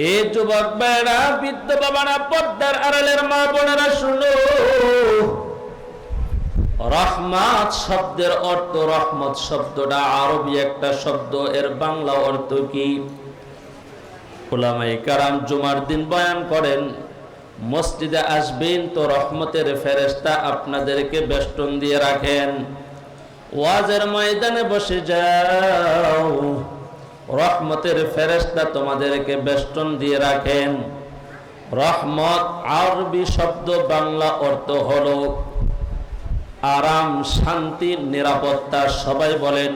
এ যুবক ভাইরা, বৃদ্ধ বাবারা, পর্দার আড়ালের মা বোনেরা, শুনো। রহমত শব্দের অর্থ, রহমত শব্দটা আরবি একটা শব্দ, এর বাংলা অর্থ কি? উলামায়ে কেরাম জুমার দিন বয়ান করেন, মসজিদে আসবেন তো রহমতের ফেরেশতা আপনাদেরকে বেষ্টন দিয়ে রাখেন। ওয়াজের ময়দানে বসে যাও, রহমতের ফেরেশতা তোমাদেরকে বেষ্টন দিয়ে রাখেন। রহমত আরবি শব্দ, বাংলা অর্থ হলো আরাম, শান্তি, নিরাপত্তা। সবাই বলেন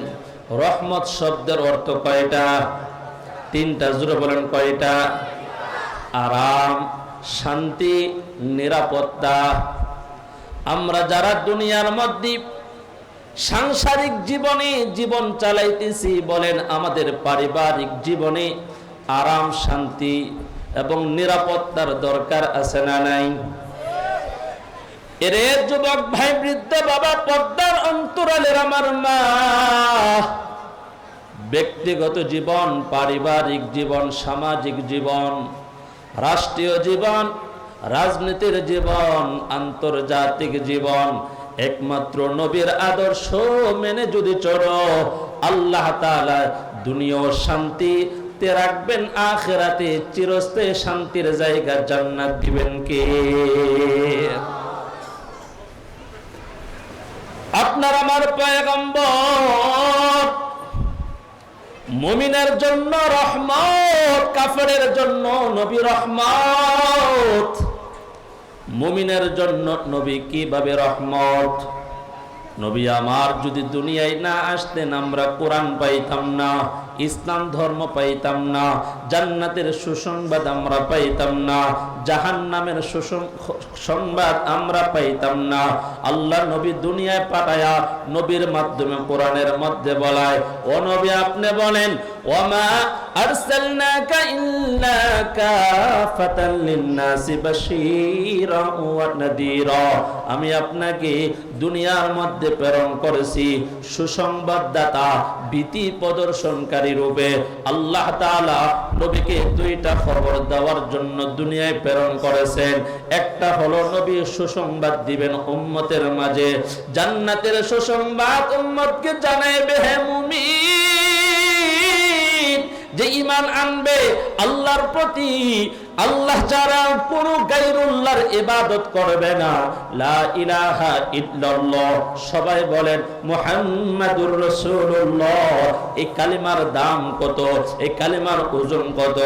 রহমত শব্দের অর্থ কয়টা? তিনটা। জোরে বলেন কয়টা? আরাম, শান্তি, নিরাপত্তা। আমরা যারা দুনিয়ার মধ্যে সাংসারিক জীবনে জীবন চালাইতেছি, বলেন আমাদের পারিবারিক জীবনে আরাম, শান্তি এবং নিরাপত্তার দরকার আছে না নাই? এরে যুবক ভাই, বৃদ্ধ বাবা, পর্দার অন্তরালের আমার মা, ব্যক্তিগত জীবন, পারিবারিক জীবন, সামাজিক জীবন, রাষ্ট্রীয় জীবন, রাজনীতির জীবন, আন্তর্জাতিক জীবন, একমাত্র নবীর আদর্শ মেনে যদি চলো, আল্লাহ তাআলা দুনিয়াও শান্তিতে রাখবেন, আখিরাতে চিরস্থায়ী শান্তির জায়গা জান্নাত দিবেন কে? আপনার আমার পয়গম্বর। মুমিনের জন্য রহমত, কাফেরের জন্য নবী রহমত। মুমিনের জন্য নবী কিভাবে রহমত? নবী আমার যদি দুনিয়ায় না আসতেন, আমরা কোরআন পাইতাম না, ইসলাম ধর্ম পাইতাম না, জান্নাতের সুসংবাদ আমরা পাইতাম না, জাহান্নামের সুসংবাদ আমরা পাইতাম না। আল্লাহ নবী দুনিয়ায় পাঠায়া নবীর মাধ্যমে কোরআনের মধ্যে বলায়, ও নবী আপনি বলেন, ওয়ামা আরসালনাকা ইল্লা কাফাতাল লিন-নাসি বাশীরা ওয়া নাযীরা। আমি আপনাকে দুনিয়ার মধ্যে প্রেরণ করেছি সুসংবাদদাতা, ভীতি প্রদর্শনকারী রূপে। আল্লাহ তাআলা নবীকে দুইটা খবর দেওয়ার জন্য দুনিয়ায় প্রেরণ করেছেন। একটা হলো নবী সুসংবাদ দিবেন উম্মতের মাঝে, জান্নাতের সুসংবাদ উম্মতকে জানাইবে, হে মুমিন, যে ঈমান আনবে আল্লাহর প্রতি, আল্লাহ যারা কোন গায়রুল্লাহর ইবাদত করবে না, লা ইলাহা ইল্লাল্লাহ, সবাই বলেন মুহাম্মাদুর রাসূলুল্লাহ। এই কালিমার দাম কত? এই কালিমার ওজন কত?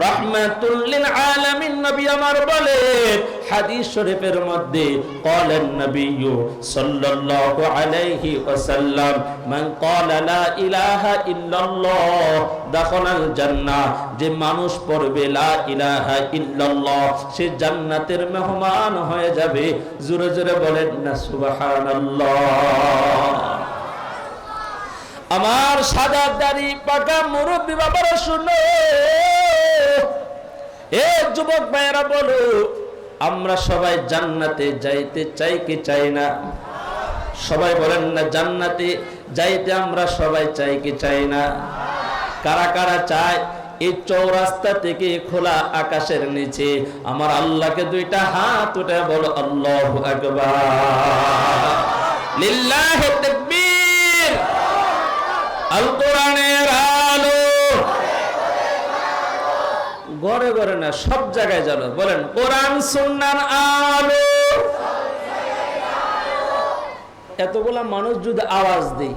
রাহমাতুল লিল আলামিন নবী আমার বলেন হাদিস শরীফের মধ্যে, ক্বালান নবিয়্যু সাল্লাল্লাহু আলাইহি ওয়াসাল্লাম, মান ক্বালা লা ইলাহা ইল্লাল্লাহ দাখালাল জান্নাহ। যে মানুষ পড়বে লা ইলাহা ইল্লাল্লাহ, সে জান্নাতের মেহমান হয়ে যাবে। জোরে জোরে বলেন না সুবহানাল্লাহ। আমার সাদা দাড়ি পাকা মুরব্বি বাবারা শুনো, এ যুবক ভাইয়েরা বলো, আমরা সবাই জান্নাতে যাইতে চাই কি চাই না? সবাই বলেন না, জান্নাতে যাইতে আমরা সবাই চাই কি চাই না? কারা কারা চায়? এই চৌরাস্তা থেকে খোলা আকাশের নিচে আমার আল্লাহকে দুইটা হাত উঠে বলো আল্লাহু আকবার, লিল্লাহি তাকবীর। আল কোরআনের আলো ঘরে ঘরে না, সব জায়গায় জ্বালো। বলেন কোরআন সুন্নাহর আলো। এতগুলা মানুষ যদি আওয়াজ দেয়,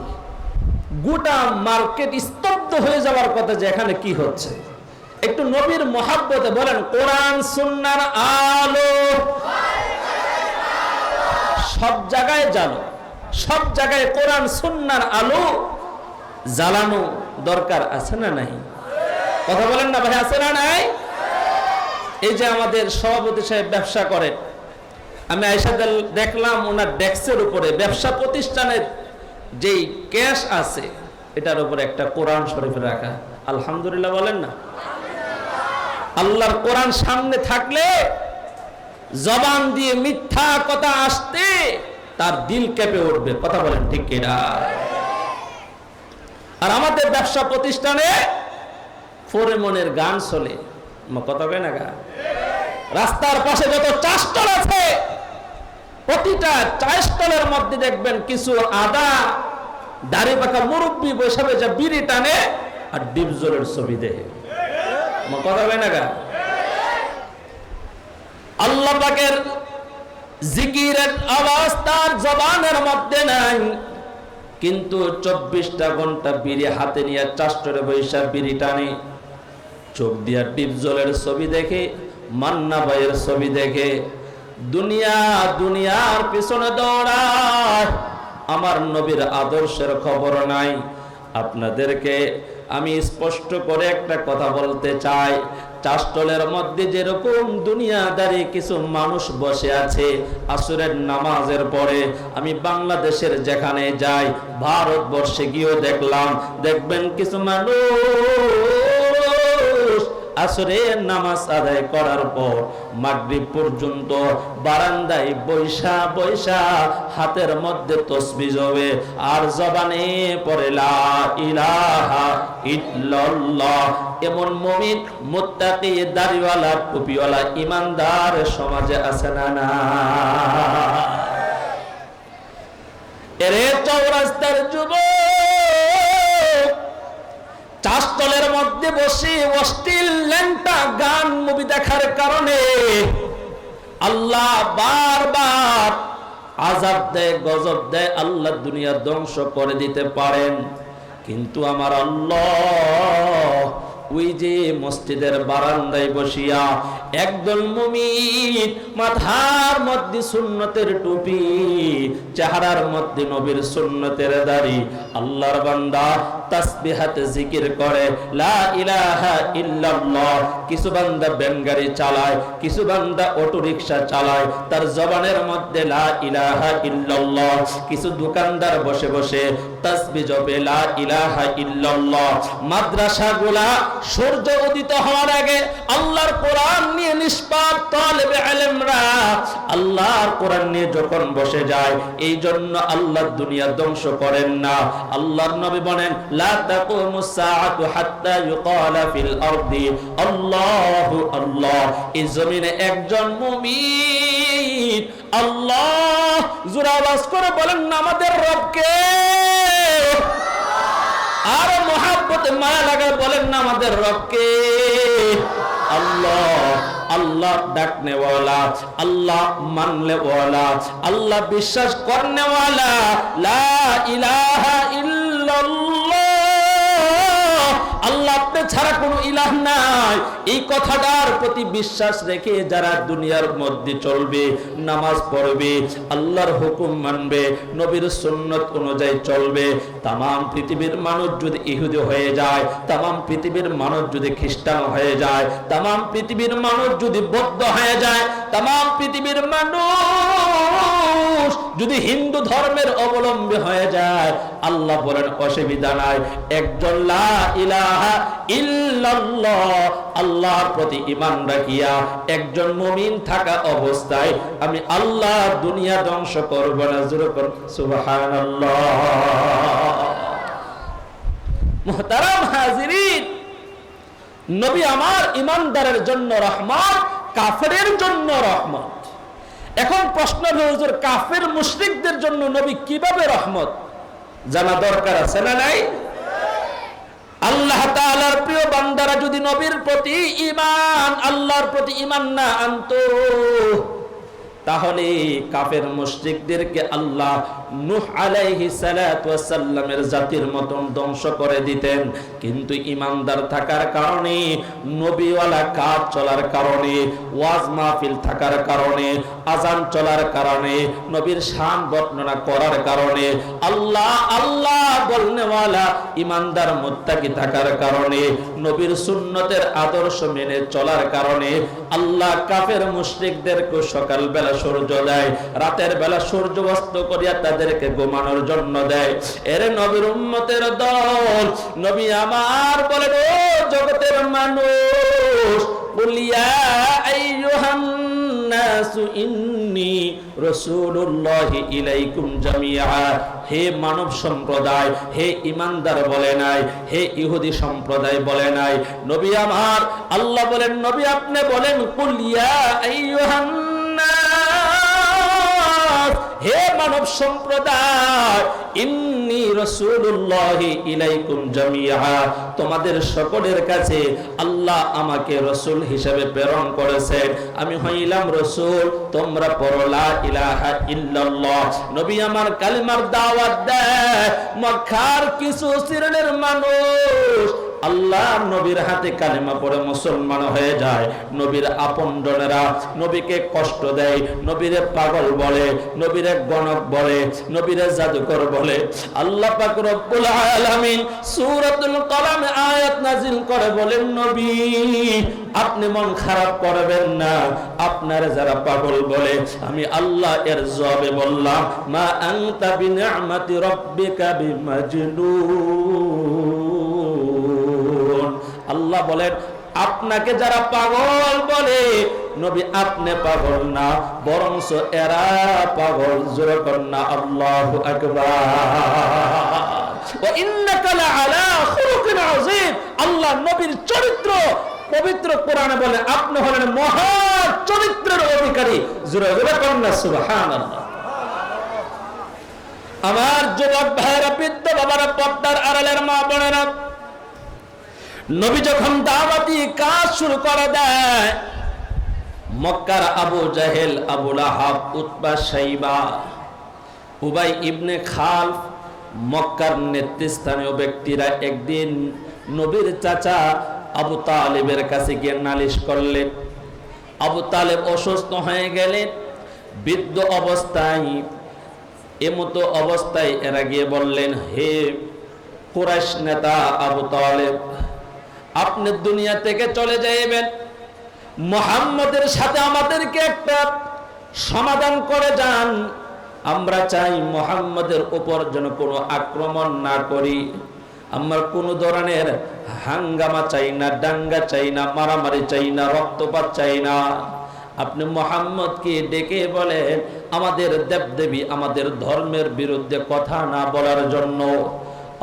গোটা মার্কেট স্তব্ধ হয়ে যাওয়ার কথা যে এখানে কি হচ্ছে। একটু নবীর মহাব্বতে বলেন কোরআন সুন্নাহর আলো। সব জায়গায় জ্বালো, সব জায়গায় কোরআন সুন্নাহর আলো জ্বালানো দরকার আছে না নাই? কথা বলেন না ভাই, আছে না নাই? এই যে আমাদের সভাপতি সাহেব ব্যবসা করেন, আমি আয়েশা দেখলাম ওনার ডেস্কের উপরে ব্যবসা প্রতিষ্ঠানের যেই ক্যাশ আছে এটার উপরে একটা কোরআন শরীফ রাখা। আলহামদুলিল্লাহ বলেন না? আল্লাহর কোরআন সামনে থাকলে জবান দিয়ে মিথ্যা কথা আসতে তার দিল কেঁপে উঠবে। কথা বলেন ঠিক কিনা? আর আমাদের ব্যবসা প্রতিষ্ঠানে ফোরেমনের গান চলে, কথা কয় না গা? রাস্তার পাশে যত চা স্টল আছে, প্রতিটা চা স্টলের মধ্যে দেখবেন কিছু আদা দাড়ি পাকা মুরব্বী বসে বসে বিড়ি টানে আর ডিপজলের ছবি দেখে। কথা কয় না গা? আল্লাহ পাকের জিকিরের আওয়াজ তার জবানের মধ্যে নাই, কিন্তু 24টা ঘন্টা বিড়ি হাতে নিয়ে চাষটরে বৈশা বিড়ি টানে, চোখ দিয়া ডিপজলের ছবি দেখে, মান্না ভাইয়ের ছবি দেখে, দুনিয়ার পিছনে দৌড়ায়। আমার নবীর আদর্শের খবর নাই। আপনাদেরকে আমি স্পষ্ট করে একটা কথা বলতে চাই, চাষটলের মধ্যে যেরকম দুনিয়াদারি কিছু মানুষ বসে আছে, আসরের নামাজের পরে আমি বাংলাদেশের যেখানে যাই, ভারতবর্ষে গিয়েও দেখবেন কিছু মানুষ আসরের নামাজ আদায় করার পর মাগরিব পর্যন্ত বারান্দায় বৈশা হাতের মধ্যে তসবিহ জবে আর জবানে পড়ে লা ইলাহা ইল্লাল্লাহ। এমন মুমিন মুত্তাকি দাড়িওয়ালা টুপিওয়ালা ইমানদার সমাজে আছে না? না। এরে চৌরাস্তার যুবক, চাষতলের মধ্যে বসে অশ্লীল ল্যাংটা গান মুভি দেখার কারণে আল্লাহ বারবার আযাব দেয়, গজব দেয়। আল্লাহ দুনিয়া ধ্বংস করে দিতে পারেন, কিন্তু আমার আল্লাহ ওই যে মসজিদের বারান্দায় বসিয়া একদল মুমিন, মাথার মধ্যে সুন্নতের টুপি, চেহারার মধ্যে নবীর সুন্নতের দাড়ি, আল্লাহর বান্দা তাসবিহাতে জিকির করে লা ইলাহা ইল্লাল্লাহ। কিছু বান্দা ব্যানগাড়ি চালায়, কিছু বান্দা অটো রিকশা চালায়, তার জবানের মধ্যে লা ইলাহা ইল্লাল্লাহ। কিছু দোকানদার বসে বসে তাসবিহ জপে লা ইলাহা ইল্লাল্লাহ। মাদ্রাসাগুলা সূর্য উদিত হওয়ার আগে আল্লাহর কোরআন নিয়ে নিষ্পাপ তালেবে ইলমরা আল্লাহর কোরআন নিয়ে যখন বসে যায়, এই জন্য আল্লাহ দুনিয়া ধ্বংস করেন না। আল্লাহর নবী বলেন লা তাকুমুস সাআতু হাত্তা ইউকালা ফিল আরদি আল্লাহু আল্লাহ। এই জমিনে একজন মুমিন আল্লাহ জোরে আওয়াজ করে বলেন না আমাদের রবকে, আর মোহাব্বতে মায়া লাগায় বলেন না আমাদের রবকে। আল্লাহ, আল্লাহ ডাকনে ওয়ালা, আল্লাহ মানলে ওয়ালা, আল্লাহ বিশ্বাস করনে ওয়ালা, লা ইলাহা ইল্লাল্লাহ, আল্লাহ আপনি ছাড়া কোনো ইলাহ নাই, এই কথাটার প্রতি বিশ্বাস রেখে যারা দুনিয়ার মধ্যে চলবে, নামাজ পড়বে, আল্লাহর হুকুম মানবে, নবীর সুন্নত অনুযায়ী চলবে, তামাম পৃথিবীর মানুষ যদি ইহুদি হয়ে যায়, তামাম পৃথিবীর মানুষ যদি খ্রিস্টান হয়ে যায়, তামাম পৃথিবীর মানুষ যদি বৌদ্ধ হয়ে যায়, তামাম পৃথিবীর মানুষ যদি হিন্দু ধর্মের অবলম্বী হয়ে যায়, আল্লাহ বলেন অসুবিধা নাই। একজন লা ইলাহা ইল্লাল্লাহ আল্লাহর প্রতি ঈমান রাখিয়া একজন মুমিন থাকা অবস্থায় আমি আল্লাহ দুনিয়া ধ্বংস করব না। জোরে করুন সুবহানাল্লাহ। মুহতারাম হাজিরিন, নবী আমার ঈমানদারের জন্য রহমত, কাফেরের জন্য রহমত। এখন প্রশ্ন হলো হুজুর কাফের মুশরিকদের জন্য নবী কিভাবে রহমত? জানা দরকার আছে না নাই? আল্লাহ তাআলার প্রিয় বান্দারা যদি নবীর প্রতি ঈমান, আল্লাহর প্রতি ঈমান না আনতো, তাহলে কাফের মুশরিকদেরকে আল্লাহ নূহ আলাইহিস সালাতু ওয়াস সালামের জাতির মতন ধ্বংস করে দিতেন। কিন্তু ঈমানদার থাকার কারণে, নবীওয়ালা কাজ চলার কারণে, ওয়াজ মাহফিল থাকার কারণে, আযান চলার কারণে, নবীর শান বর্ণনা করার কারণে, আল্লাহ আল্লাহ বলনেওয়ালা ঈমানদার মুত্তাকি থাকার কারণে, নবীর সুন্নতের আদর্শ মেনে চলার কারণে আল্লাহ কাফের মুশরিকদেরকে সকালবেলা সূর্য দেয়, রাতের বেলা সূর্য অস্ত করিয়া তাদেরকে ঘুমানোর জন্য দেয়। এর নবীর উম্মতের দল, নবী আমার বলেন ও জগতের মানুষ, বলিয়া আইয়ুহান নাস নাসু ইন্নী রাসূলুল্লাহি ইলাইকুম জামিআ। হে মানব সম্প্রদায়, হে ঈমানদার বলে নাই, হে ইহুদি সম্প্রদায় বলে নাই। নবী আমার, আল্লাহ বলেন নবী আপনি বলেন কুল ইয়া আইয়ুহান নাস, হে মানব সম্প্রদায়, ইন্নী রাসূলুল্লাহি ইলাইকুম জামিআ, তোমাদের সকলের কাছে আল্লাহ আমাকে রাসূল হিসেবে প্রেরণ করেছেন। আমি হইলাম রাসূল, তোমরা পড়ো লা ইলাহা ইল্লাল্লাহ। নবী আমার কালিমার দাওয়াত দেয়। মক্কার কিছু শ্রেণীর মানুষ আল্লাহ নবীর হাতে কালিমা পড়ে মুসলমান হয়ে যায়। নবীর আপনজনেরা নবীকে কষ্ট দেয়, নবীরে পাগল বলে, নবীরে গণক বলে, নবীরে জাদুকর বলে। আল্লাহ পাক রব্বুল আলামিন সূরাতুল কলামে আয়াত নাযিল করে বলেন নবী আপনি মন খারাপ করবেন না, আপনারা যারা পাগল বলে আমি আল্লাহ এর জবাবে বললাম মা আনতা বিনিআমাতি রাব্বিকা বিমাজনুন। আল্লাহ বলেন আপনাকে যারা পাগল বলে নবী আপনি পাগল না, বরংস এরা পাগল। জোরে কর না আল্লাহু আকবার। ওয়া ইন্নাকা লাআলা খুলুকিন আযীম। আল্লাহ নবীর চরিত্র পবিত্র কোরআনে বলে আপনি হলেন মহা চরিত্রের অধিকারী। জোরে জোরে কর না সুবহানাল্লাহ। আমার যুবক ভাইরা, বৃদ্ধ বাবারা, পর্দার আড়ালের মা বোনেরা, নবী যখন দাওয়াতি কাজ শুরু করে দেয়, মক্কার আবু জাহেল, আবু লাহাব, উতবা, শাইবা, উবাই ইবনে খালফ, মক্কার নেতৃস্থানীয় ব্যক্তিরা একদিন নবীর চাচা আবু তালেবের কাছে গিয়ে নালিশ করলেন। আবু তালেব অসুস্থ হয়ে গেলেন, বৃদ্ধ অবস্থায়। এমতো অবস্থায় এরা গিয়ে বললেন হে কুরাইশ নেতা আবু তালেব, আপনি দুনিয়া থেকে চলে যাইবেন, মুহাম্মদের সাথে আমাদেরকে একটা সমাধান করে যান। আমরা চাই মুহাম্মদের উপর যেন কোনো আক্রমণ না করি, আমরা কোনো ধরনের হাঙ্গামা চাই না, দাঙ্গা চাই না, মারামারি চাই না, রক্তপাত চাই না। আপনি মুহাম্মদকে ডেকে বলেন আমাদের দেবদেবী, আমাদের ধর্মের বিরুদ্ধে কথা না বলার জন্য।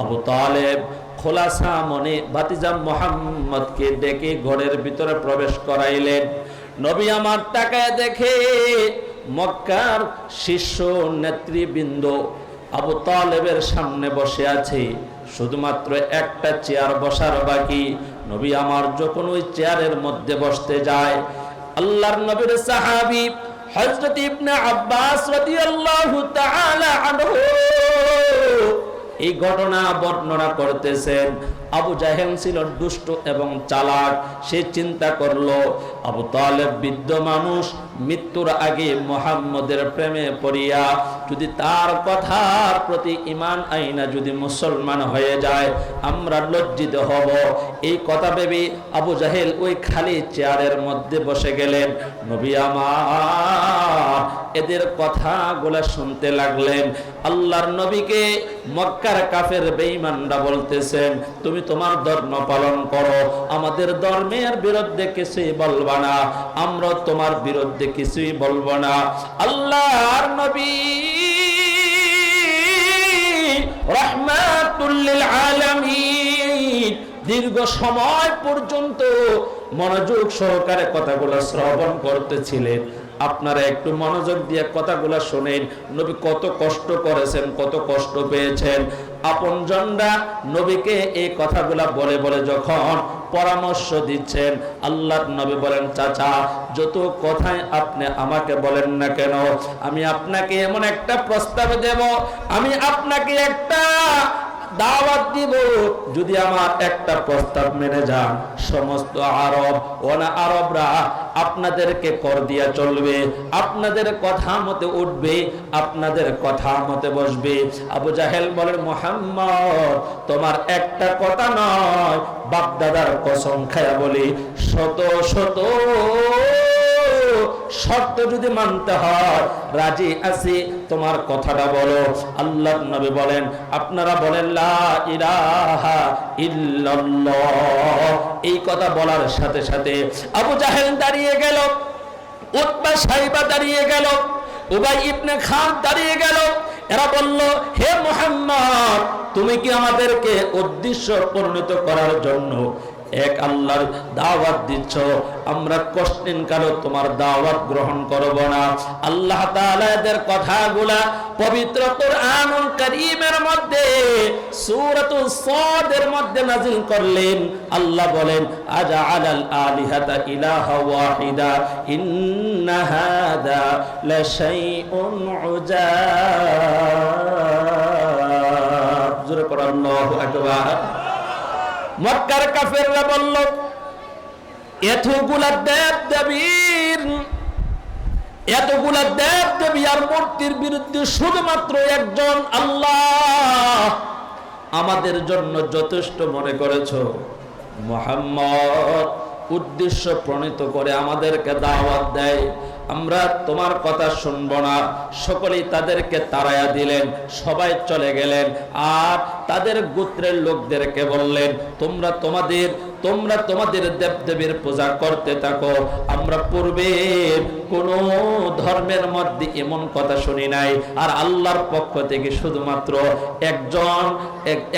আবু তালেব খোলাসা মনে ভাতিজা মুহাম্মদকে ডেকে ঘরের ভিতরে প্রবেশ করাইলেন। নবী আমার তাকায় দেখে মক্কার শীর্ষ নেতৃবৃন্দ আবু তালেবের সামনে বসে আছে, শুধুমাত্র একটা চেয়ার বসার বাকি। নবী আমার যখন ওই চেয়ারের মধ্যে বসতে যায়, আল্লাহর নবীর সাহাবী হযরত ইবনে আব্বাস রাদিয়াল্লাহু তাআলা আনহু এই ঘটনা বর্ণনা করতেছেন। আবু জাহেল ছিল দুষ্ট এবং চালাক। সে চিন্তা করলো আবু তালেব বৃদ্ধ মানুষ, মৃত্যুর আগে মুহাম্মদের প্রেমে পড়িয়া যদি তার কথার প্রতি ঈমান আইনা যদি মুসলমান হয়ে যায় আমরা লজ্জিত হব। এই কথা ভেবে আবু জাহেল ওই খালি চেয়ারের মধ্যে বসে গেলেন। নবী আমার এদের কথাগুলো শুনতে লাগলেন। আল্লাহর নবীকে মক্কার কাফের বেঈমানরা বলতেছেন তুমি তোমার ধর্ম পালন করো, আমাদের ধর্মের বিরুদ্ধে কিছুই বলবা না, আমরা তোমার বিরুদ্ধে কিছুই বলবো না। আল্লাহর নবী রাহমাতুল লিল আলামিন দীর্ঘ সময় পর্যন্ত মনোযোগ সহকারে কথাগুলো শ্রবণ করতেছিলেন। আপনারা একটু মনোযোগ দিয়ে কথাগুলো শুনেন। নবী কত কষ্ট করেছেন, কত কষ্ট পেয়েছেন। আপনজনরা নবীকে এই কথাগুলা বলে বলে যখন পরামর্শ দিচ্ছেন, আল্লাহর নবী বলেন চাচা যত কথাই আপনি আমাকে বলেন না কেন, আমি আপনাকে এমন একটা প্রস্তাব দেব, আমি আপনাকে একটা দাওয়াত দিব, যদি আমার একটা প্রস্তাব মেনে যান সমস্ত আরব ওনা আরবরা আপনাদেরকে কর দিয়া চলবে, আপনাদের কথা মতে উঠবে, আপনাদের কথা মতে বসবে। আবু জাহেল বলেন মুহাম্মদ তোমার একটা কথা নয়, বাপ দাদার কসম খায়া বলি শত শত শর্ত যদি মানতে হয় রাজি আছি, তোমার কথাটা বলো। আল্লাহর নবী বলেন আপনারা বলেন লা ইলাহা ইল্লাল্লাহ। এই কথা বলার সাথে সাথে আবু জাহেল দাঁড়িয়ে গেল, উতবা সাইবা দাঁড়িয়ে গেল, উবাই ইবনে খালদ দাঁড়িয়ে গেল। এরা বলল, হে মুহাম্মদ, তুমি কি আমাদেরকে উদ্দেশ্য পরিণত করার জন্য এক আল্লাহর দাওয়াত দিচ্ছ? আমরা কোশ্চেন কালো তোমার দাওয়াত গ্রহণ করব না। আল্লাহ তাআলা এদের কথাগুলা পবিত্র কুরআনুল কারীমের মধ্যে সূরাতুস সাদের মধ্যে নাযিল করলেন। আল্লাহ বলেন, আজআলাল আলিহাতা ইলাহা ওয়াহিদা ইন্না হাযা লাশাইউন উজাব। জোরে পড়ো আল্লাহু আকবার। মক্কার কাফেররা বলল, এতগুলা দেব দেবী আর মূর্তির বিরুদ্ধে শুধুমাত্র একজন আল্লাহ আমাদের জন্য যথেষ্ট মনে করেছো। মুহাম্মদ উদ্দেশ্য প্রণীত করে আমাদেরকে দাওয়াত দেয়, আমরা তোমার কথা শুনবো না। সকলেই তাদেরকে তাড়াইয়া দিলেন, সবাই চলে গেলেন। আর তাদের গোত্রের লোকদেরকে বললেন, তোমরা তোমাদের দেবদেবীর পূজা করতে থাকো। আমরা পূর্বে কোন ধর্মের মধ্যে এমন কথা শুনি নাই। আর আল্লাহর পক্ষ থেকে শুধুমাত্র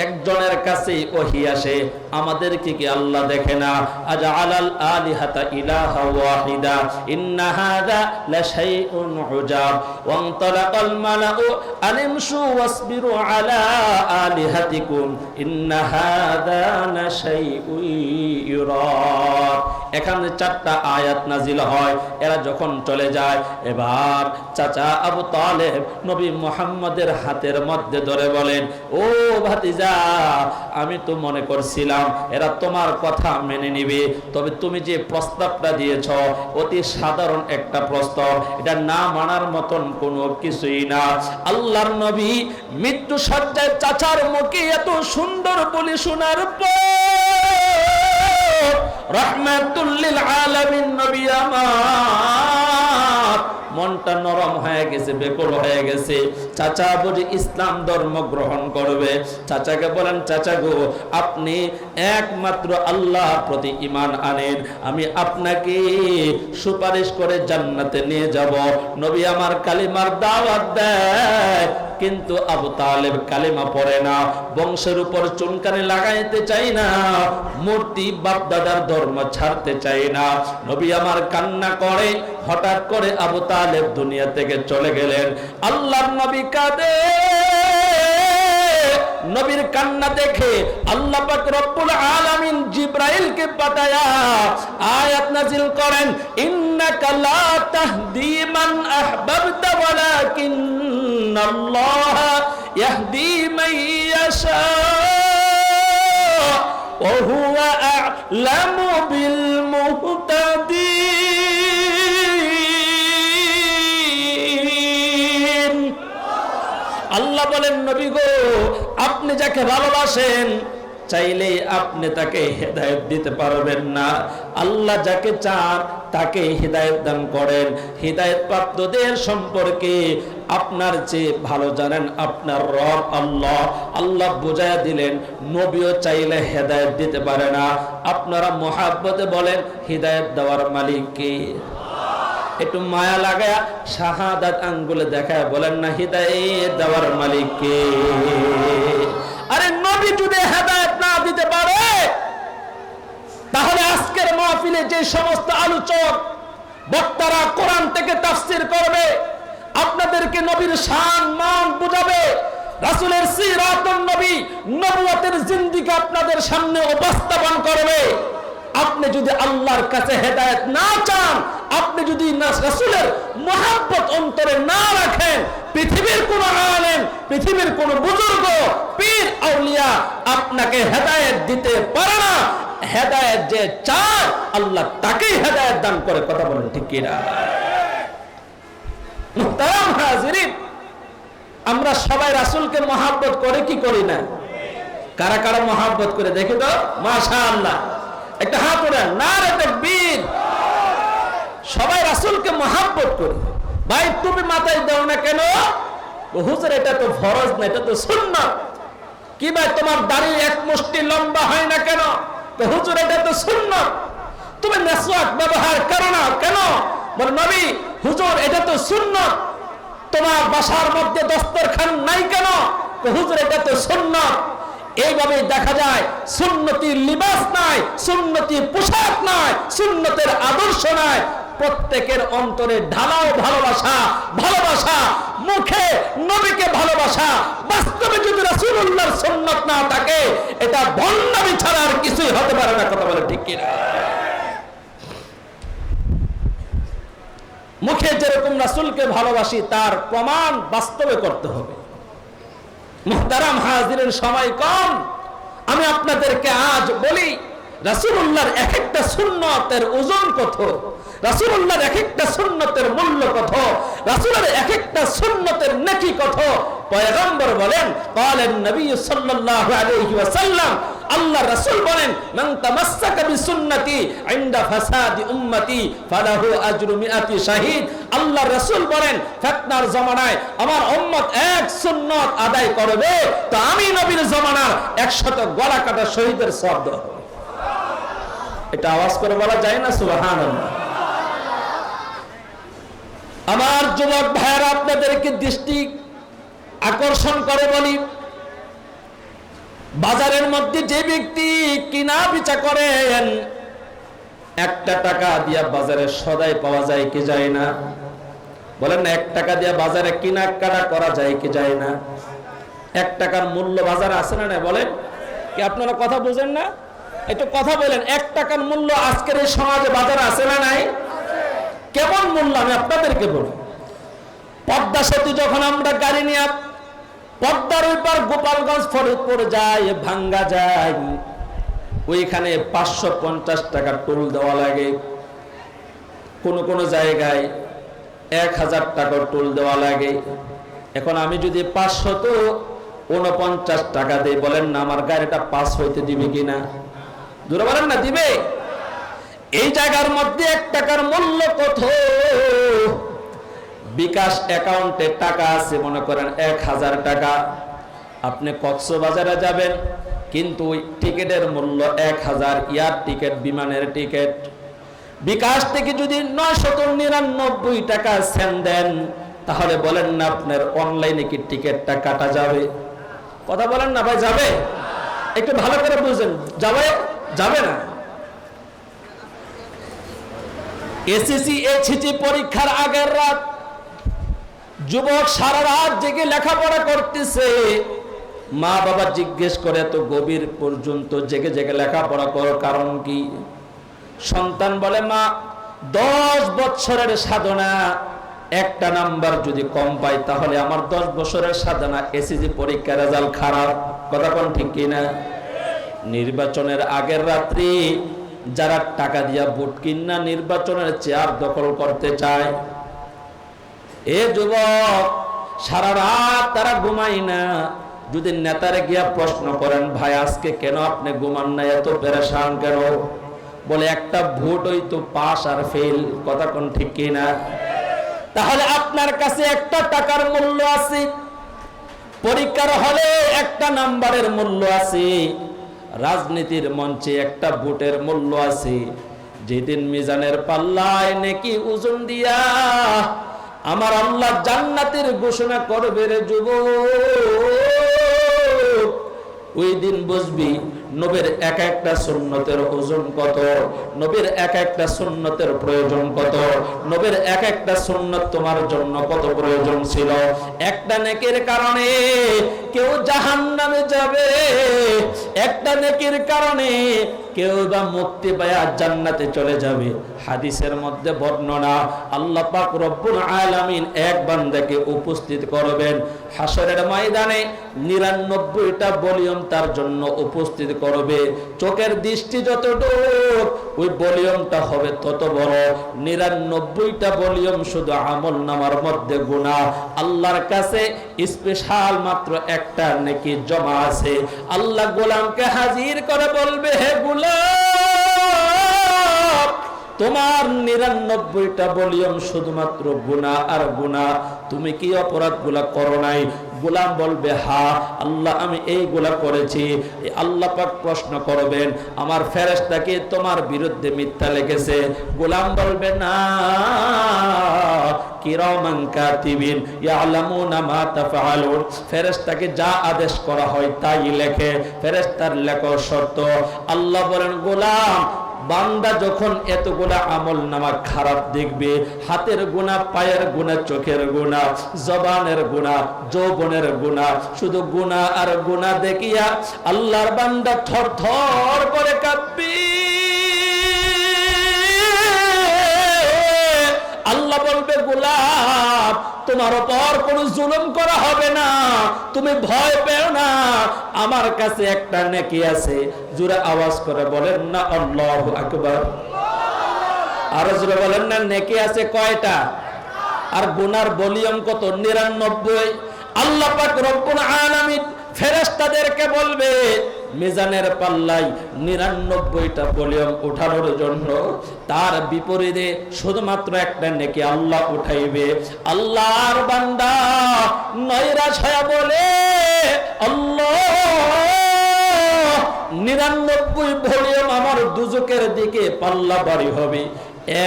একজনের কাছেই ওহী আসে। আমাদেরকে কি আল্লাহ দেখে না? আজআলাল আলিহাতা ইলাহা ওয়াহিদা ইন্না হাযা লাশাইউন উজাব ওয়ান্তালাকাল মালাউ আনিমশু ওয়াসবিরু আলা আলিহাতিকুম ইন্না হাযা লাশাইউন ইউরাদ। এখানে 4টা আয়াত নাজিল হয়। এরা যখন চলে যায়, এবার চাচা আবু তালেব নবী মুহাম্মদের হাতের মধ্যে ধরে বলেন, ও ভাতিজা, আমি তো মনে করছিলাম এরা তোমার কথা মেনে নিবে, তবে তুমি যে প্রস্তাবটা দিয়েছ অতি সাধারণ একটা প্রস্তাব, এটা না মানার মতন কোনো কিছুই না। আল্লাহর নবী মৃত্যু সজ্জায় চাচার মুখে এত সুন্দর বলে শোনার পর রাহমাতুল লিল আলামিন নবী আমার মনটা নরম হয়ে গেছে, বেকুল হয়ে গেছে। চাচা বুঝি ইসলাম ধর্ম গ্রহণ করবে। চাচাকে বলেন, চাচা গো, আপনি একমাত্র আল্লাহর প্রতি ঈমান আনেন, আমি আপনাকে সুপারিশ করে জান্নাতে নিয়ে যাব। নবী আমার কালিমার দাওয়াত দেয়, কিন্তু আবু তালেব কালিমা পড়ে না, বংশের উপর চুনকানি লাগাইতে চাই না, মূর্তি বাপদাদার ধর্ম ছাড়তে চাই না। নবী আমার কান্না করে। হঠাৎ করে আবু তালেব দুনিয়া থেকে চলে গেলেন। আল্লাহর নবী কাঁদে। নবীর কান্না দেখে আল্লাহ পাক রব্বুল আলামিন জিবরাইলকে পাঠায়া আয়াত নাযিল করেন, ইন্নাকা লা তাহদি মান আহবাবতা ওয়ালাকিন্নাল্লাহা ইয়াহদি মান ইয়াশা ওয়া হুয়া আ'লামু বিল মুহতাদিন। আল্লাহ বলেন, নবী গো, আপনি যাকে ভালোবাসেন চাইলে আপনি তাকে হেদায়েত দিতে পারবেন না। আল্লাহ যাকে চান তাকে হেদায়েত দান করেন। হেদায়েত প্রাপ্তদের সম্পর্কে আপনার চেয়ে ভালো জানেন আপনার রব আল্লাহ। আল্লাহ বুঝাইয়া দিলেন, নবীও চাইলে হেদায়েত দিতে পারে না। আপনারা মহাব্বতে বলেন, হেদায়েত দেওয়ার মালিক কে? একটু মায়া লাগায়া শাহাদাত আঙ্গুলে দেখায় বলেন না, হিদায়াত দেওয়ার মালিক কে? আরে নবী যদি হেদায়েত না দিতে পারে, তাহলে আজকের মাহফিলে যে সমস্ত আলোচক বক্তারা কোরআন থেকে তাফসীর করবে, আপনাদেরকে নবীর শান মান বুঝাবে, রাসূলের সিরাতুন নবী নবুয়তের জিন্দেগি আপনাদের সামনে উপস্থাপন করবে, আপনি যদি আল্লাহর কাছে হেদায়েত না চান, আপনি যদি রাসূলের মহব্বত অন্তরে না রাখেন, পৃথিবীর কোন আলেম, পৃথিবীর কোন বুজুর্গ, পীর আউলিয়া আপনাকে হেদায়েত দিতে পারে না। হেদায়েত যে চায় আল্লাহ তাকেই হেদায়েত দান করে। কথা বলেন ঠিক কি না? মুহতারাম হাজিরিন, আমরা সবাই রাসূলকে মহব্বত করে কি করি না? কারা কারা মহব্বত করে দেখি তো? মাশাআল্লাহ, একটা হাত ওড়ান, নারে তাকবীর। সবাই রাসূলকে মহব্বত করে। ভাই তুমি মাথায় দাও না কেন? হুজুর এটা তো ফরজ না, এটা তো সুন্নাত। কি ভাই তোমার দাড়ি এক মুষ্টি লম্বা হয় না কেন? তো হুজুর এটা তো সুন্নাত। তুমি মেসওয়াক ব্যবহার করো না কেন? বলে নবী হুজুর এটা তো সুন্নাত, তোমার বাসার মধ্যে দস্তরখান নাই কেন? হুজুর এটা তো সুন্নাত। এইভাবে দেখা যায় সুন্নতি লিবাস নাই, সুন্নতি পোশাক নাই, সুন্নতের আদর্শ নাই। প্রত্যেকের অন্তরে ঢালাও ভালোবাসা, ভালোবাসা মুখে নবীকে ভালোবাসা, বাস্তবে যদি রাসূলুল্লাহর সুন্নাত না থাকে এটা ভণ্ডামি ছাড়া আর কিছুই হতে পারে না। কথা বলে ঠিক কিনা? মুখে যেরকম রাসূলকে ভালোবাসি তার প্রমাণ বাস্তবে করতে হবে। মুহতারাম হাজিরিন, সময় কম, আমি আপনাদেরকে আজ বলি রাসূলুল্লাহর এক একটা সুন্নতের ওজন কত, রাসূলুল্লাহর এক একটা সুন্নতের মূল্য কত, রাসূলের এক একটা সুন্নতের নেকি কত। পয়গম্বর বলেন, ক্বালেন নবী সাল্লাল্লাহু আলাইহি ওয়াসাল্লাম, আল্লাহ রাসূল বলেন, মান তামাসসাকা বিসুন্নতি ইনদা ফাসাদি উম্মতি ফালাহু আজরু মিআতি শাহীদ। আল্লাহ রাসূল বলেন, ফিতনার জামানায় আমার উম্মত এক সুন্নাত আদায় করবে তো আমি নবীর জামানার 100 গলা কাটা শহীদের সওয়াব দেব। এটা আওয়াজ করে বলা যায় না সুবহানাল্লাহ? আমার যুবক ভাইরা, আপনাদেরকে দৃষ্টি আকর্ষণ করে বলি, বাজারের মধ্যে যে ব্যক্তি কিনা বেচা করেন, 1 টাকা দিয়া বাজারে সদাই পাওয়া যায় কি যায় না? বলেন না, 1 টাকা দিয়া বাজারে কিনা কাটা করা যায় কি যায় না? 1 টাকার মূল্য বাজারে আছে না না? বলেন, কি আপনারা কথা বুঝেন না? একটু কথা বলেন। 1 টাকার মূল্য আজকের এই সমাজে বাজারে আছে না নাই? কেমন মূল্য আমি আপনাদেরকে বলি। পদ্মা সেতু যখন আমরা গাড়ি নিয়ে পদ্মার ওই পার গোপালগঞ্জ ফরিদপুর যাই, ভাঙ্গা যাই, ওইখানে 550 টাকা টোল দেওয়া লাগে, কোন জায়গায় 1000 টাকা টোল দেওয়া লাগে। এখন আমি যদি 549 টাকা দেই, বলেন না আমার গাড়িটা পাস হইতে দিবে কিনা? দূরে বলেন না, দিবে? এই জায়গার মধ্যে 1 টাকার মূল্য কত? বিকাশ অ্যাকাউন্টে টাকা আছে মনে করেন 1000 টাকা, আপনি কক্সবাজারে যাবেন কিন্তু ওই টিকেটের মূল্য 1000, এয়ার টিকেট, বিমানের টিকেট। বিকাশ থেকে যদি 999 টাকা সেন্ড দেন, তাহলে বলেন না আপনার অনলাইনে কি টিকেটটা কাটা যাবে? কথা বলেন না ভাই, যাবে? একটু ভালো করে বুঝেন, যাবে? যাবে না। এসএসসি এইচএসসি পরীক্ষার আগের রাত যুবক সারা রাত জেগে লেখাপড়া করতেছে, মা বাবা জিজ্ঞেস করে তো গভীর পর্যন্ত জেগে জেগে লেখাপড়া করো, কারণ কি? সন্তান বলে, মা 10 বছরের সাধনা, একটা নাম্বার যদি কম পাই তাহলে আমার 10 বছরের সাধনা এসএসসি পরীক্ষার রেজাল্ট খারাপ। কথা কোন ঠিক কিনা? নির্বাচনের আগের রাত্রি যারা টাকা দিয়া ভোট কিনা নির্বাচনের চেয়ার দখল করতে চায়, এ যুবক সারা রাত তারা ঘুমায় না। যদি নেতারে গিয়া প্রশ্ন করেন, ভাই আজকে কেন আপনি ঘুমান না, এত পেরেশান কেন? বলে একটা ভোট ওই তো পাস আর ফেল। কথা কোন ঠিক কিনা? তাহলে আপনার কাছে 1 টাকার মূল্য আছে, পরীক্ষার হলে 1 নাম্বারের মূল্য আছে, রাজনীতির মঞ্চে 1 ভোটের মূল্য আছে। যেদিন মিজানের পাল্লায় নেকি ওজন দিয়া আমার আল্লাহ জান্নাতের ঘোষণা করবে রে যুবক, ওই দিন বুঝবি নবীর এক একটা সুন্নতের ওজন কত, নবীর এক একটা সুন্নতের প্রয়োজন কত, নবীর এক একটা সুন্নত তোমার জন্য কত প্রয়োজন ছিল। একটা নেকির কারণে কেউ জাহান্নামে যাবে, একটা নেকির কারণে কেউ বা মুক্তি পায়া জান্নাতে চলে যাবে। হাদিসের মধ্যে বর্ণনা, আল্লাহ পাক রব্বুল আলামিন এক বান্দাকে উপস্থিত করবেন হাসরের ময়দানে, 99টা ভলিউম তার জন্য উপস্থিত করবে। চোখের দৃষ্টি যতটুকু, ওই ভলিউমটা হবে তত বড়। 99টা ভলিউম শুধু আমলনামার মধ্যে গুনাহ। আল্লাহর কাছে স্পেশাল মাত্র একটা নেকি জমা আছে। আল্লাহ গোলামকে হাজির করে বলবে, হে গোলাম, তোমার 99টা ভলিউম শুধুমাত্র গুনাহ আর গুনাহ, তুমি কি অপরাধগুলা করো নাই? গোলাম বলবে হ্যাঁ আল্লাহ আমি এইগুলা করেছি। আল্লাহ পাক প্রশ্ন করবেন আমার ফেরেশতাকে তোমার বিরুদ্ধে মিথ্যা লিখেছে। গোলাম বলবে না, কিরামান কাতিবিন ইয়ালামুনা মা তাফআলুন, ফেরেশতাকে যা আদেশ করা হয় তাই লেখে, ফেরেশতার লেখা শর্ত। আল্লাহ বলেন গোলাম বান্দা যখন এতগুলা আমল নামা খারাপ দেখবে, হাতের গুনাহ, পায়ের গুনাহ, চোখের গুনাহ, জবানের গুনাহ, যৌবনের গুনাহ, শুধু গুনাহ আর গুনাহ দেখিয়া আল্লাহর বান্দা থরথর করে কাঁপবে। আল্লাহ বলবে গোলাম তোমার উপর কোনো জুলুম করা হবে না, তুমি ভয় পেও না, আমার কাছে একটা নেকি আছে। জোরে আওয়াজ করে বলেন না আল্লাহু আকবার। আর জোরে বলেন না নেকি আছে কয়টা? আর গুনার ভলিউম কত? 99। আল্লাহ পাক রব্বুল আলামিন ফেরেশতাদেরকে বলবে মিজানের পাল্লায় 99টা ভলিউম উঠানোর জন্য, তার বিপরীতে শুধুমাত্র একটা নেকি আল্লাহ উঠাইবে। আল্লাহর বান্দা নৈরাশ হয়ে বলে আল্লাহ 99 ভলিউম আমার দুজকের দিকে পাল্লা বাড়ি হবে,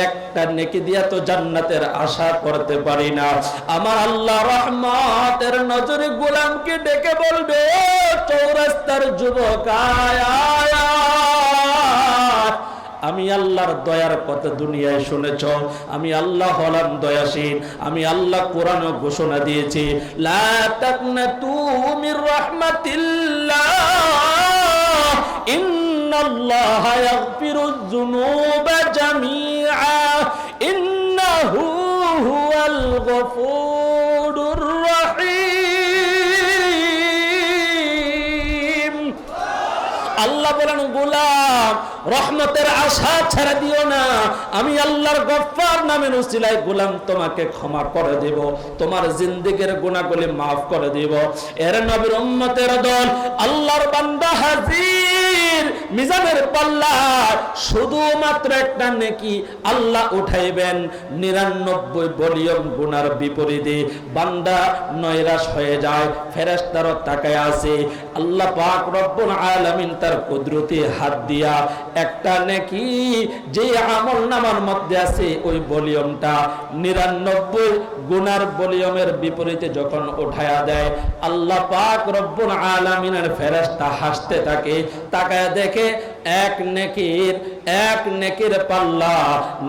একটা নেকি দিয়া তো জান্নাতের আশা করতে পারি না। আমার আল্লাহ রহমতের নজরে গোলামকে ডেকে বলবে চৌরাস্তার যুবক আয়, আমি আল্লাহর দয়ার কথা দুনিয়ায় শুনেছ, আমি আল্লাহ হলাম দয়াশীল, আমি আল্লাহ কোরআনে ঘোষণা দিয়েছি লা তাকনাতু মির রাহমাতিল্লাহ ইন্নাল্লাহা ইয়াগফিরুয যুনুবা জামিআ ইন্নাহু হুয়াল গফুরুর রহিম। আল্লাহ বলেন গোলাম রহমতের আশা ছেড়ে দিও না, আমি আল্লাহর গফফার নামের উসিলায় গোলাম তোমাকে ক্ষমা করে দেব, তোমার জিন্দেগীর গুনাহগুলি maaf করে দেব। এর নবীর উম্মতের দল আল্লাহর বান্দা হাজির মিজানের পাল্লা শুধুমাত্র একটা নেকি আল্লাহ উঠাইবেন, 99 ভলিউম গুনার বিপরীতে বান্দা নৈরাশ হয়ে যায়। ফেরেশতারা তাকায় আছে, আল্লাহ পাক রব্বুল আলামিন তার কুদরতি হাত দিয়া একটা নেকি যে আমল নামার মধ্যে আছে ওই ভলিউমটা 99 গুনার ভলিউমের বিপরীতে যখন উঠায়া দেয়, আল্লাহ পাক রব্বুল আলামিনের ফেরেশতা হাসতে থাকে, তাকায় দেখে এক নেকির পাল্লা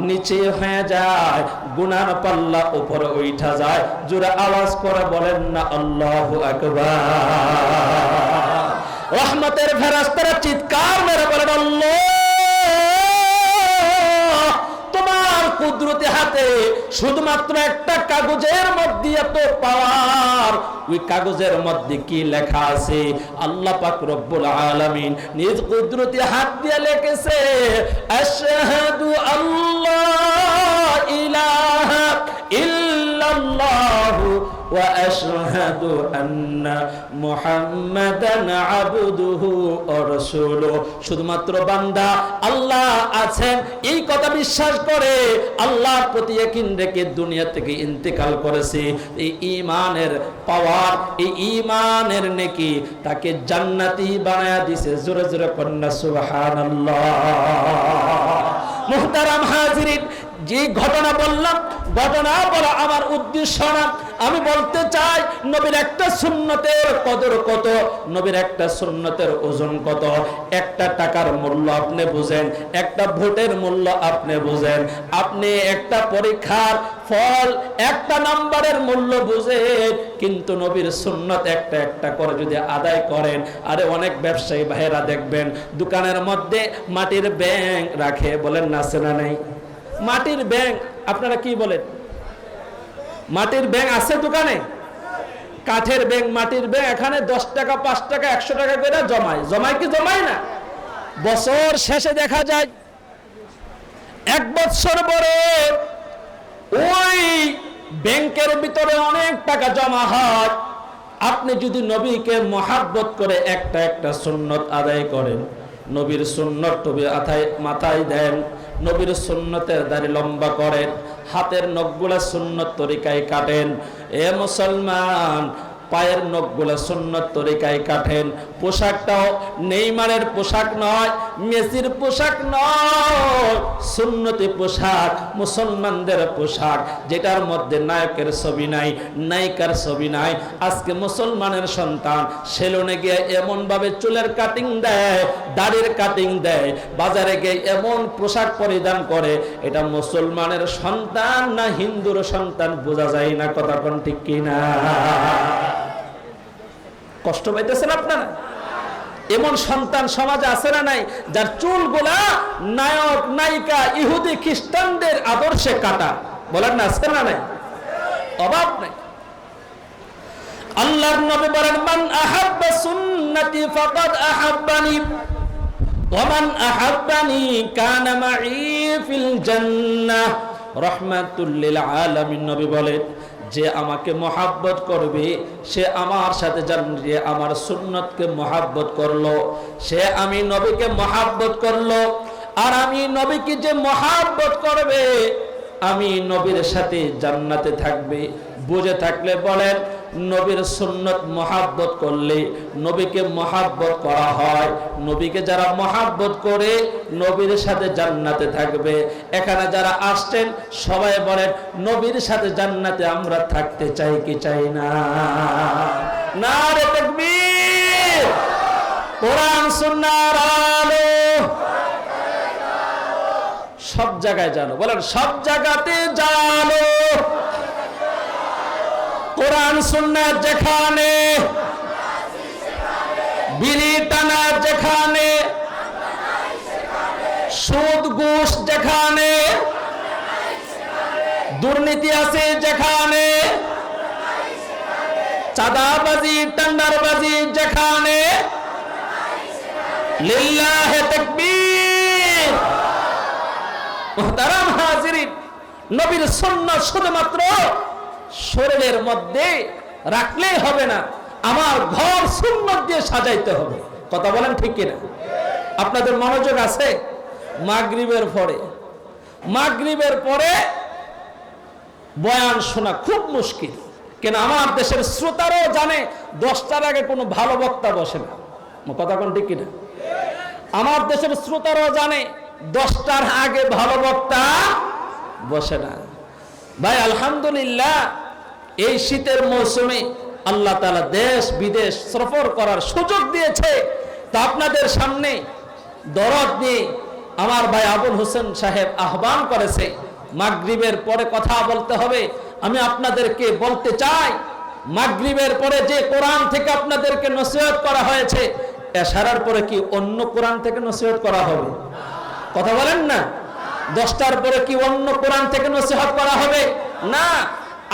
নিচে হয়ে যায়, গুনার পাল্লা উপরে উঠা যায়। জোরে আওয়াজ করে বলেন না আল্লাহু আকবার। রহমতের ফেরেশতারা চিৎকার মেরে বলেন আল্লাহ তোমার কুদরতি হাতে শুধুমাত্র একটা কাগজের মধ্যে এত পাওয়ার, ওই কাগজের মধ্যে কি লেখা আছে? আল্লাহ পাক রব্বুল আলামিন নিজ কুদরতি হাত দিয়ে লিখেছে আশহাদু আল্লাহ ইলাহা ইল্লাল্লাহু ওয়া আশহাদু আন্না মুহাম্মাদান আবদুহু ওয়া রাসূলুহু। শুধুমাত্র বান্দা আল্লাহ আছেন এই কথা বিশ্বাস করে আল্লাহর প্রতি ইয়াকিন রেখে দুনিয়া থেকে ইন্তেকাল করেছে, এই ঈমানের পাওয়ার, এই ঈমানের নেকি তাকে জান্নাতি বানায়া দিয়েছে। জোরে জোরে কন্না সুবহানাল্লাহ। মুহতারাম হাজিরিন, যে ঘটনা বললাম, ঘটনা বলা আমার উদ্দেশ্য না, আমি বলতে চাই নবীর একটা সুন্নতের কদর কত, নবীর একটা সুন্নতের ওজন কত। একটা টাকার মূল্য আপনি বুঝেন, একটা ভোটের মূল্য আপনি বুঝেন, আপনি একটা পরীক্ষার ফল একটা নাম্বারের মূল্য বুঝেন, কিন্তু নবীর সুন্নত একটা একটা করে যদি আদায় করেন, আরে অনেক ব্যবসায়ী ভাইয়েরা দেখবেন দোকানের মধ্যে মাটির ব্যাংক রাখে, বলেন না আছে না নাই? মাটির ব্যাংক, আপনারা কি বলেন? মাটির ব্যাংক আছে দোকানে? কাঠের ব্যাংক, মাটির ব্যাংক, এখানে 10 টাকা 5 টাকা 100 টাকা করে জমায় কি জমায় না? বছর শেষে দেখা যায় 1 বছর পরে ওই ব্যাংকের ভিতরে অনেক টাকা জমা হয়। আপনি যদি নবীকে মহাব্বত করে একটা একটা সুন্নত আদায় করেন, নবীর সুন্নত টুপি মাথায় দেন, নবীর সুন্নতের দাড়ি লম্বা করেন, হাতের নখগুলা সুন্নত তরিকায় কাটেন, এ মুসলমান পায়ের নখগুলো সুন্নত তরিকায় কাটেন। পোশাকটাও নেইমারের পোশাক নয়, মেসির পোশাক নয়, সুন্নতি পোশাক, মুসলমানদের পোশাক, যেটার মধ্যে নায়কের ছবি নাই, নায়িকার ছবি নাই। আজকে মুসলমানের সন্তান সেলুনে গিয়ে এমন ভাবে চুলের কাটিং দেয়, দাড়ির কাটিং দেয়, বাজারে গিয়ে এমন পোশাক পরিধান করে, এটা মুসলমানের সন্তান না হিন্দুর সন্তান বোঝা যায় না। কথা কোন ঠিক কিনা? কষ্ট পাইতেছেন আপনারা? এমন সন্তান সমাজে আছে না নাই, যার চুলগুলা নায়ক নায়িকা ইহুদি খ্রিস্টানদের আদর্শে কাটা? বলেন না, আছে না নাই? অভাব নাই। আল্লাহর নবী বলেন, মান আহাব্বা সুন্নতি ফাকাদ আহাব্বানি ওয়া মান আহাব্বানি কানা মাই ফিল জান্নাহ। রাহমাতুল লিল আলামিন নবী বলেন, যে আমাকে মহাব্বত করবে সে আমার সাথে যে আমার সুন্নতকে মহাব্বত করলো, সে আমি নবীকে মহাব্বত করলো। আর আমি নবীকে যে মহাব্বত করবে, আমি নবীর সাথে জান্নাতে থাকবে। বুঝে থাকলে বলেন, নবীর সুন্নত মহাব্বত করলে নবীকে মহাব্বত করা হয়। নবীকে যারা মহাব্বত করে নবীর সাথে জান্নাতে থাকবে। এখানে যারা আসছেন সবাই বলেন, নবীর সাথে জান্নাতে আমরা থাকতে চাই কি চাই না? নারে তাকবীর! কোরআন সুন্নাহর আলো সব জায়গায় জানো, বলেন সব জায়গাতে জানো। কোরআন সুন্নাহ যেখানে, বিড়ি টানা যেখানে, সুদ ঘুষ যেখানে, দুর্নীতি আছে যেখানে, চাঁদাবাজি টেন্ডারবাজি যেখানে, লিল্লাহে তাকবীর! মুহতারাম হাজিরিন, নবীর সুন্নাহ শুধুমাত্র শরীরের মধ্যে রাখলেই হবে না, আমার ঘর সুন্নাত দিয়ে সাজাইতে হবে। কথা বলেন ঠিক কিনা? আপনাদের মনোযোগ আছে? মাগরিবের পরে বয়ান শোনা খুব মুশকিল, কেন আমার দেশের শ্রোতারাও জানে 10টার আগে কোনো ভালো বক্তা বসে না। কথা কোন ঠিক কিনা? আমার দেশের শ্রোতারাও জানে 10টার আগে ভালো বক্তা বসে না। ভাই আলহামদুলিল্লাহ, এই শীতের মৌসুমে আল্লাহ তাআলা দেশ বিদেশ সফর করার সুযোগ দিয়েছে। তা আপনাদের সামনে দরদ নিয়ে আমার ভাই আবুল হোসেন সাহেব আহ্বান করেছে, মাগরিবের পরে কথা বলতে হবে। আমি আপনাদেরকে বলতে চাই, মাগরিবের পরে যে কোরআন থেকে আপনাদেরকে নসিহত করা হয়েছে, এশারার পরে কি অন্য কোরআন থেকে নসিহত করা হবে? কথা বলেন না। 10টার পরে কি অন্য কোরআন থেকে নসিহত করা হবে? না।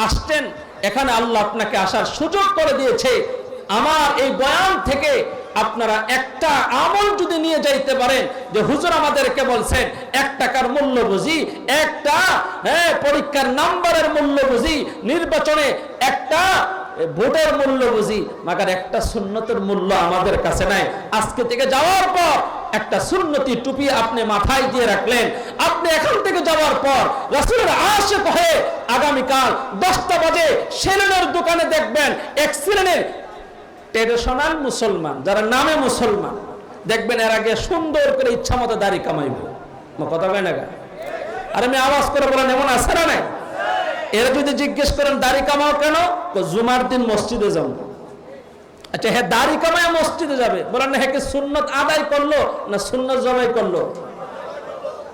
আসতেন এখানে, আল্লাহ আপনাকে আসার সুযোগ করে দিয়েছে। আমার এই বয়ান থেকে আপনারা একটা আমল যদি নিয়ে যাইতে পারেন, যে হুজুর আমাদেরকে বলছেন 1 টাকার মূল্য বুঝি, একটা পরীক্ষার নাম্বারের মূল্য বুঝি, নির্বাচনে একটা ভোটের মূল্য বুঝি, মাগার একটা সুন্নতের মূল্য আমাদের কাছে নাই। আজকে থেকে যাওয়ার পর একটা সুন্নতি টুপি আপনি মাথায় দিয়ে রাখলেন, আপনি এখান থেকে যাওয়ার পর রাসূলের আশিক হয়ে আগামীকাল 10টা বাজে সেলুনের দোকানে দেখবেন এক শ্রেণীর ট্রেডিশনাল মুসলমান, যারা নামে মুসলমান, দেখবেন এর আগে সুন্দর করে ইচ্ছা মতো দাড়ি কামাইবে। কথা বলে না? আর আমি আওয়াজ করে বলেন, এমন আছে না নাই? এরা যদি জিজ্ঞেস করেন দাড়ি কামাও কেন, তো জুমার দিন মসজিদে যাবো। আচ্ছা, হ্যাঁ দাড়ি কামায় মসজিদে যাবে, বলেন না, হ্যাঁ কি সুন্নত আদায় করলো না সুন্নত জবাই করলো?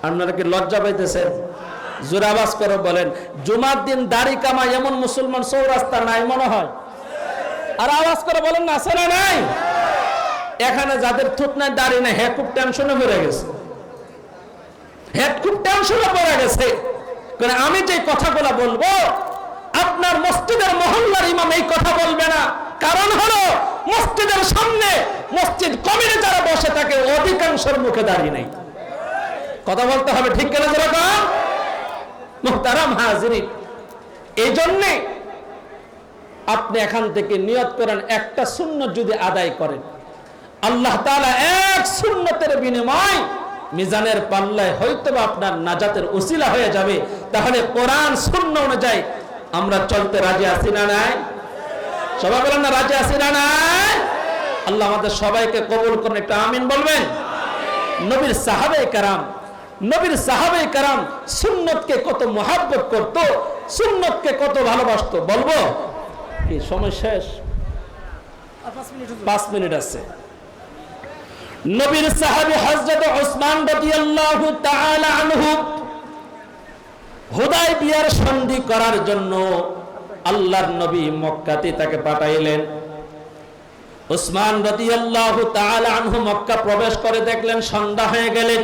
আপনারা কি লজ্জা পাইতেছেন? জোরে আওয়াজ করে বলেন, জুমার দিন দাড়ি কামায় এমন মুসলমান চৌরাস্তা নাই মনে হয়? আর আওয়াজ করে বলেন না, আছে না নাই? এখানে যাদের থুতনায় দাড়ি নাই, হ্যাঁ খুব টেনশনে পড়ে গেছে, আমি যে কথাগুলো বলবো আপনার মসজিদের মহল্লার ইমাম এই কথা বলবে না। কারণ হলো মসজিদের সামনে মসজিদ কমিটি যারা বসে থাকে অধিকাংশের মুখে দাঁড়িয়ে নাই। কথা বলতে হবে, ঠিক কিনা যেরকম? মুহতারাম হাজিরিন, এই জন্যে আপনি এখান থেকে নিয়ত করেন, একটা সুন্নত যদি আদায় করেন, আল্লাহ তাআলা এক সুন্নতের বিনিময় মিজানের পাল্লায় হয়তো আপনার নাজাতের ওসিলা হয়ে যাবে। তাহলে কোরআন সুন্নাহ অনুযায়ী আমরা চলতে রাজি আছি না নাই? সবাই বলেন না রাজি আছি না নাই? আল্লাহ আমাদের সবাইকে কবুল করুন, একটা আমিন বলবেন। নবীর সাহাবায়ে কেরাম সুন্নতকে কত মহব্বত করত, সুন্নতকে কত ভালোবাসতো। বলবো কি? সময় শেষ, 5 মিনিট আছে। নবীর সাহাবী হযরত ওসমান রাদিয়াল্লাহু তাআলা আনহু হুদায়বিয়ার সন্ধি করার জন্য আল্লাহর নবী মক্কাতে তাকে পাঠাইলেন। ওসমান রাদিয়াল্লাহু তাআলা আনহু মক্কা প্রবেশ করে দেখলেন সন্ধ্যা হয়ে গেলে।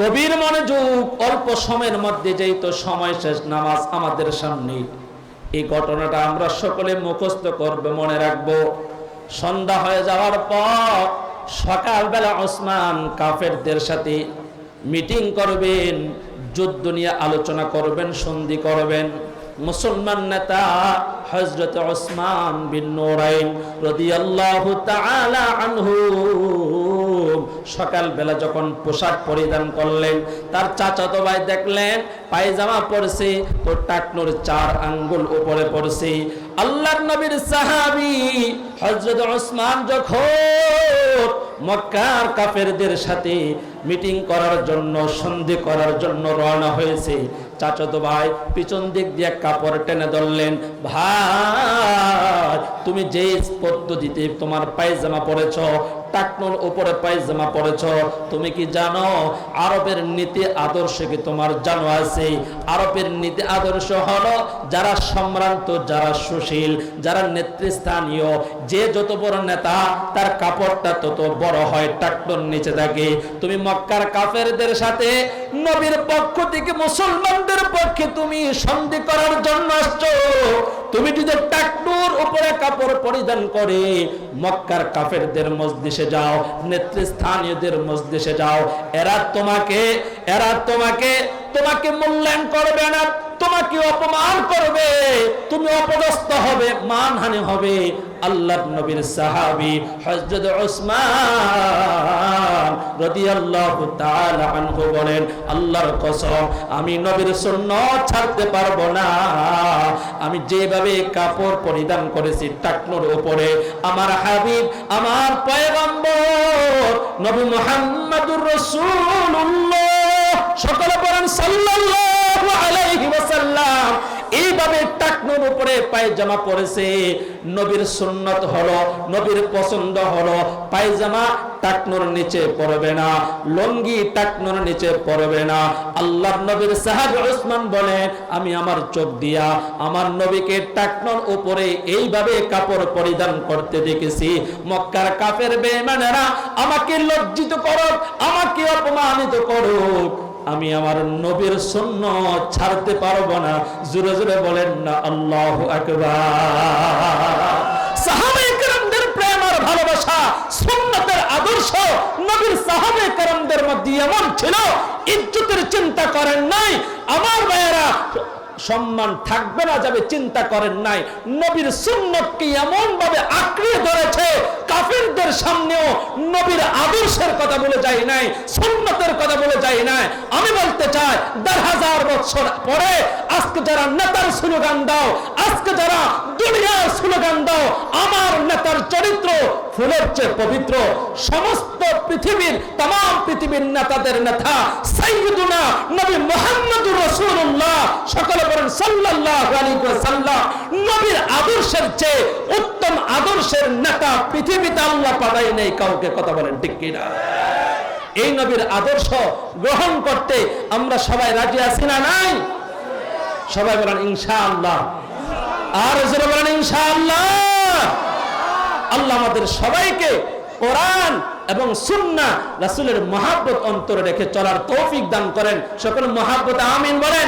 গভীর মনোযোগ, অল্প সময়ের মধ্যে যেই তো সময় শেষ, নামাজ আমাদের সামনে। এই ঘটনাটা আমরা সকলে মুখস্থ করব, মনে রাখবো। সন্ধ্যা হয়ে যাওয়ার পর সকালবেলা ওসমান কাফেরদের সাথে মিটিং করবেন, যুদ্ধ নিয়ে আলোচনা করবেন, সন্ধি করবেন। মুসলমান নেতা হযরত ওসমান বিন নুরাইন রাদিয়াল্লাহু তাআলা আনহু সকালবেলা যখন পোশাক পরিধান করলেন, তার চাচাতো ভাই দেখলেন পায়জামা পরছে তো টাকনুর 4 আঙ্গুল উপরে পড়ছে। আল্লাহর নবীর সাহাবী হযরত ওসমান যখন মক্কার কাফেরদের সাথে মিটিং করার জন্য, সন্ধি করার জন্য রওনা হয়েছে, চাচাতো ভাই পিছন দিক দিয়ে কাপড় টেনে ধরলেন। ভাই, তুমি যে পদ্ধতিতে তোমার পায়জামা পরেছ, টাকনুর উপরে পায়জামা পরেছ, তুমি কি জানো আরবের নীতি আদর্শ কি তোমার জানো আছে? আরবের নীতি আদর্শ হলো যারা সম্ভ্রান্ত, যারা সুশীল, যারা নেতৃস্থানীয়, যে যত বড় নেতা তার কাপড়টা তত বড় হয়, টাকনুর নিচে থাকে। তুমি মক্কার কাফেরদের সাথে নবীর পক্ষ থেকে মুসলমানদের পক্ষে তুমি সন্ধি করার জন্য আসছো। তুমি যদি টাকনুর উপরে কাপড় পরিধান করে মক্কার কাফেরদের মজলিসে যাও, নেতৃস্থানীয়দের মজলিসে যাও, এরা তোমাকে মূল্যায়ন করবে না, তোমাকে অপমান করবে, তুমি অপদস্থ হবে, মানহানি হবে। আল্লাহর নবীর সাহাবী হযরত ওসমান রাদিয়াল্লাহু তাআলা আনহু বলেন, আল্লাহর কসম আমি নবীর সুন্নাত ছাড়তে পারবো না। আমি যেভাবে কাপড় পরিধান করেছি টাকনুর উপরে, আমার হাবিব, আমার পয়গম্বর নবী মুহাম্মদুর রাসূলুল্লাহ, সকলে বলেন সাল্লাল্লাহু আলাইহি ওয়াসাল্লাম, এইভাবে টাকনুর উপরে পায়জামা পরেছে। নবীর সুন্নত হলো, নবীর পছন্দ হলো পায়জামা টাকনুর নিচে পড়বে না, লুঙ্গি টাকনুর নিচে পড়বে না। আল্লাহর নবীর সাহাবী ওসমান বলেন, আমি আমার চোখ দিয়া আমার নবীকে টাকনুর উপরে এইভাবে কাপড় পরিধান করতে দেখেছি। মক্কার কাফের বেঈমানেরা আমাকে লজ্জিত করুক, আমাকে অপমানিত করুক, আমি আমার নবীর সুন্নাত ছাড়তে পারবো না। জোরে জোরে বলেন না আল্লাহু আকবার। সাহাবায়ে কেরামদের প্রেম আর ভালোবাসা, সুন্নাতের আদর্শ নবীর সাহাবায়ে কেরামদের মধ্যে এমন ছিল, ইজ্জতের চিন্তা করেন নাই। আমার ভাইয়েরা, সম্মান থাকবে না যাবে চিন্তা করেন নাই। নবীর সুন্নতকে এমন ভাবে আঁকড়ে ধরেছে, কাফেরদের সামনেও নবীর আদর্শের কথা বলে যায় নাই, সুন্নতের কথা বলে যায় নাই। আমি বলতে চাই 1000 বছর পরে আজকে যারা নেতার স্লোগান দাও, আজকে যারা দুনিয়ার স্লোগান দাও, আমার নেতার চরিত্র ফুলের চেয়ে পবিত্র। সমস্ত পৃথিবীর, तमाम পৃথিবীর নেতাদের নেতা সাইয়্যিদুনা নবী মুহাম্মদুর রাসূলুল্লাহ, সকলে বলেন সাল্লাল্লাহু আলাইহি ওয়াসাল্লাম। নবীর আদর্শের চেয়ে উত্তম আদর্শের নেতা পৃথিবীতে আল্লাহ পাঠায় নাই কাউকে। কথা বলেন ঠিক কি না? এই নবীর আদর্শ গ্রহণ করতে আমরা সবাই রাজি আছি না নাই? সবাই বলেন ইনশাআল্লাহ। আর জোরে বলেন ইনশাআল্লাহ। আল্লাহ আমাদের সবাইকে কোরআন এবং সুন্নাহ রাসূলের মহব্বত অন্তরে রেখে চলার তৌফিক দান করেন। সকল মহব্বত আমিন বলেন।